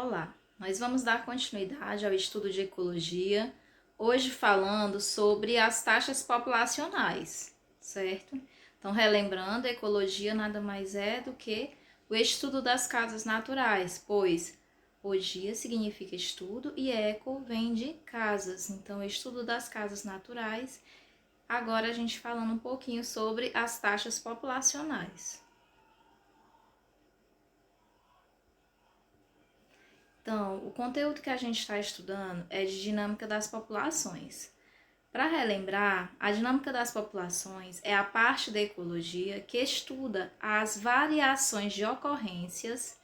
Olá, nós vamos dar continuidade ao estudo de ecologia, hoje falando sobre as taxas populacionais, certo? Então, relembrando, a ecologia nada mais é do que o estudo das casas naturais, pois ogia significa estudo e eco vem de casas, então, o estudo das casas naturais. Agora a gente falando um pouquinho sobre as taxas populacionais. Então, o conteúdo que a gente está estudando é de dinâmica das populações. Para relembrar, a dinâmica das populações é a parte da ecologia que estuda as variações de ocorrências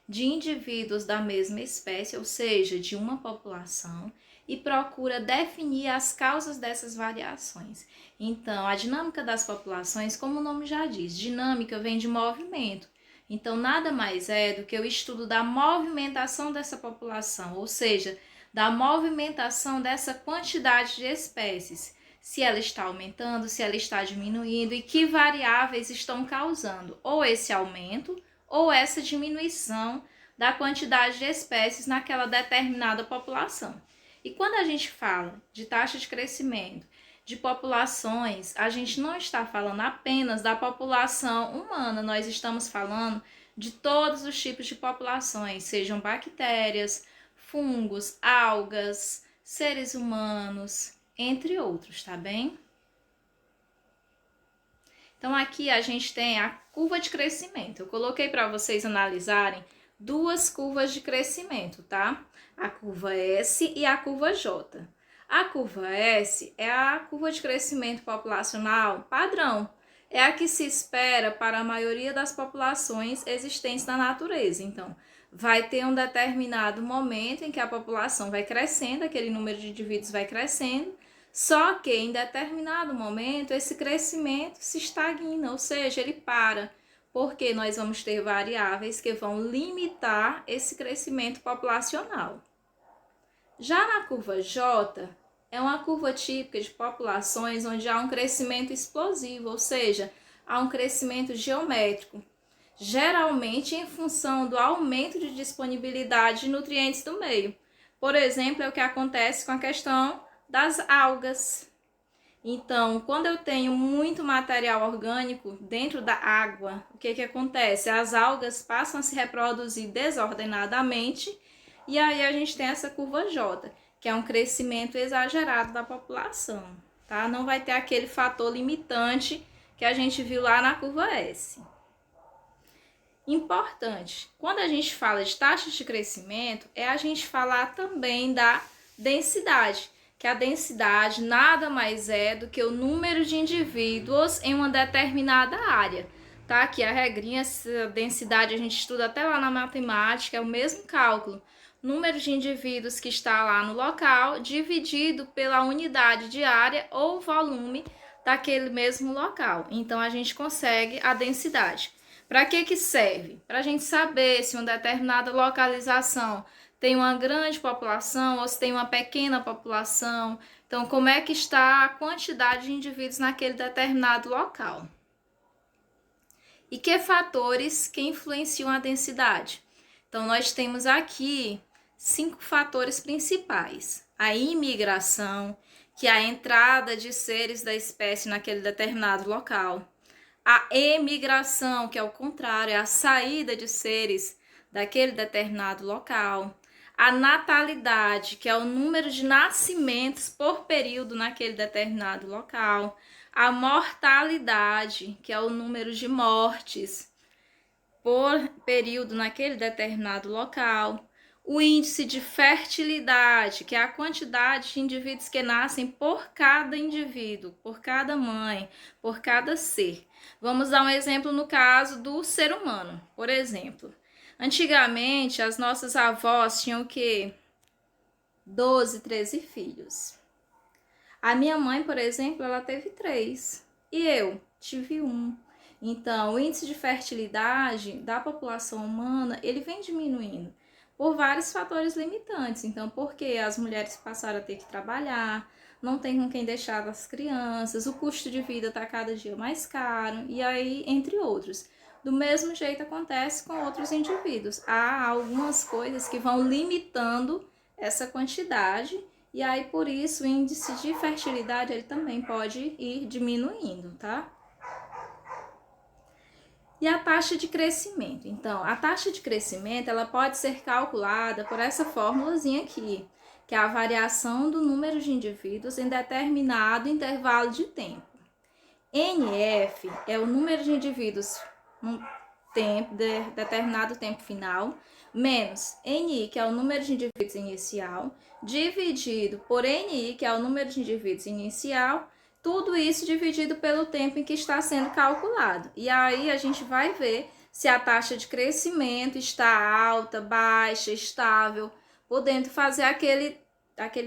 de indivíduos da mesma espécie, ou seja, de uma população, e procura definir as causas dessas variações. Então, a dinâmica das populações, como o nome já diz, dinâmica vem de movimento. Então, nada mais é do que o estudo da movimentação dessa população, ou seja, da movimentação dessa quantidade de espécies. Se ela está aumentando, se ela está diminuindo e que variáveis estão causando ou esse aumento ou essa diminuição da quantidade de espécies naquela determinada população. E quando a gente fala de taxa de crescimento de populações, a gente não está falando apenas da população humana, nós estamos falando de todos os tipos de populações, sejam bactérias, fungos, algas, seres humanos, entre outros, tá bem? Então aqui a gente tem a curva de crescimento. Eu coloquei para vocês analisarem duas curvas de crescimento, tá? A curva S e a curva J. A curva S é a curva de crescimento populacional padrão. É a que se espera para a maioria das populações existentes na natureza. Então, vai ter um determinado momento em que a população vai crescendo, aquele número de indivíduos vai crescendo, só que em determinado momento esse crescimento se estagna, ou seja, ele para, porque nós vamos ter variáveis que vão limitar esse crescimento populacional. Já na curva J, é uma curva típica de populações onde há um crescimento explosivo, ou seja, há um crescimento geométrico, geralmente em função do aumento de disponibilidade de nutrientes do meio. Por exemplo, é o que acontece com a questão das algas. Então, quando eu tenho muito material orgânico dentro da água, o que acontece? As algas passam a se reproduzir desordenadamente e aí a gente tem essa curva J, que é um crescimento exagerado da população, tá? Não vai ter aquele fator limitante que a gente viu lá na curva S. Importante, quando a gente fala de taxas de crescimento, é a gente falar também da densidade, que a densidade nada mais é do que o número de indivíduos em uma determinada área, tá? Aqui a regrinha, essa densidade a gente estuda até lá na matemática, é o mesmo cálculo. Número de indivíduos que está lá no local dividido pela unidade de área ou volume daquele mesmo local. Então a gente consegue a densidade. Para que serve? Para a gente saber se uma determinada localização tem uma grande população ou se tem uma pequena população. Então, como é que está a quantidade de indivíduos naquele determinado local? E que fatores que influenciam a densidade? Então, nós temos aqui 5 fatores principais. A imigração, que é a entrada de seres da espécie naquele determinado local. A emigração, que é o contrário, é a saída de seres daquele determinado local. A natalidade, que é o número de nascimentos por período naquele determinado local. A mortalidade, que é o número de mortes por período naquele determinado local. O índice de fertilidade, que é a quantidade de indivíduos que nascem por cada indivíduo, por cada mãe, por cada ser. Vamos dar um exemplo no caso do ser humano, por exemplo. Antigamente, as nossas avós tinham o quê? 12, 13 filhos. A minha mãe, por exemplo, ela teve 3. E eu tive 1. Então, o índice de fertilidade da população humana, ele vem diminuindo por vários fatores limitantes. Então, porque as mulheres passaram a ter que trabalhar, não tem com quem deixar as crianças, o custo de vida está cada dia mais caro, e aí, entre outros. Do mesmo jeito acontece com outros indivíduos. Há algumas coisas que vão limitando essa quantidade e aí por isso o índice de fertilidade ele também pode ir diminuindo, tá? E a taxa de crescimento? Então, a taxa de crescimento ela pode ser calculada por essa formulazinha aqui, que é a variação do número de indivíduos em determinado intervalo de tempo. NF é o número de indivíduos num determinado tempo final, menos NI, que é o número de indivíduos inicial, dividido por NI, que é o número de indivíduos inicial, tudo isso dividido pelo tempo em que está sendo calculado. E aí a gente vai ver se a taxa de crescimento está alta, baixa, estável, podendo fazer aquele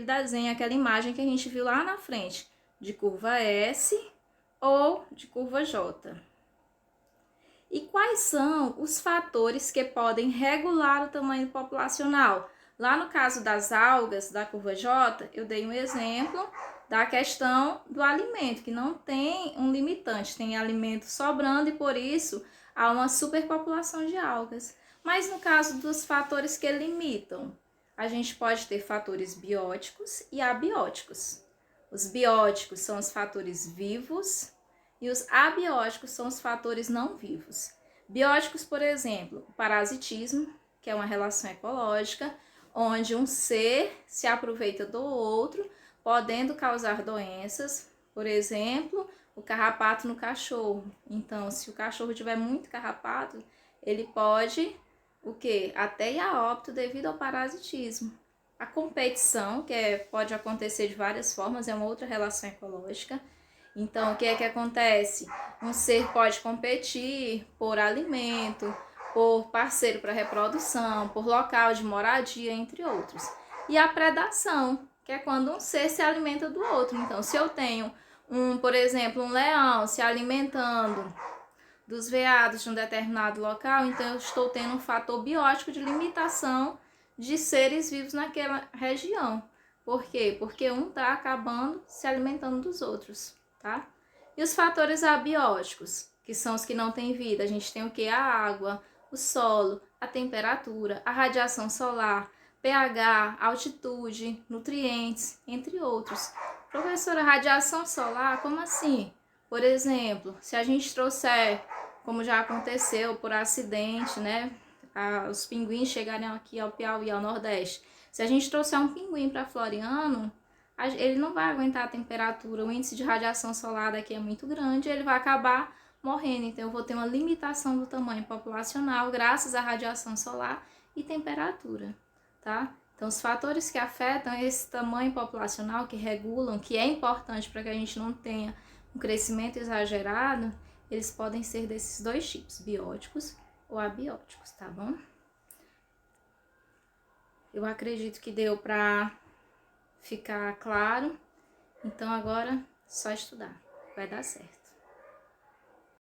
desenho, aquela imagem que a gente viu lá na frente, de curva S ou de curva J. E quais são os fatores que podem regular o tamanho populacional? Lá no caso das algas, da curva J, eu dei um exemplo da questão do alimento, que não tem um limitante, tem alimento sobrando e por isso há uma superpopulação de algas. Mas no caso dos fatores que limitam, a gente pode ter fatores bióticos e abióticos. Os bióticos são os fatores vivos e os abióticos são os fatores não vivos. Bióticos, por exemplo, o parasitismo, que é uma relação ecológica, onde um ser se aproveita do outro, podendo causar doenças, por exemplo, o carrapato no cachorro. Então, se o cachorro tiver muito carrapato, ele pode, até ir a óbito devido ao parasitismo. A competição, pode acontecer de várias formas, é uma outra relação ecológica. Então, o que é que acontece? Um ser pode competir por alimento, por parceiro para reprodução, por local de moradia, entre outros. E a predação, que é quando um ser se alimenta do outro. Então, se eu tenho por exemplo, um leão se alimentando dos veados de um determinado local, então eu estou tendo um fator biótico de limitação de seres vivos naquela região. Por quê? Porque um está acabando se alimentando dos outros, tá? E os fatores abióticos, que são os que não têm vida, a gente tem o que? A água, o solo, a temperatura, a radiação solar, pH, altitude, nutrientes, entre outros. Professora, radiação solar, como assim? Por exemplo, se a gente trouxer, como já aconteceu por acidente, né? Os pinguins chegarem aqui ao Piauí, ao Nordeste. Se a gente trouxer um pinguim para Floriano, ele não vai aguentar a temperatura, o índice de radiação solar daqui é muito grande, ele vai acabar morrendo. Então, eu vou ter uma limitação do tamanho populacional graças à radiação solar e temperatura, tá? Então, os fatores que afetam esse tamanho populacional, que regulam, que é importante para que a gente não tenha um crescimento exagerado, eles podem ser desses dois tipos, bióticos ou abióticos, tá bom? Eu acredito que deu para ficar claro. Então, agora, só estudar. Vai dar certo.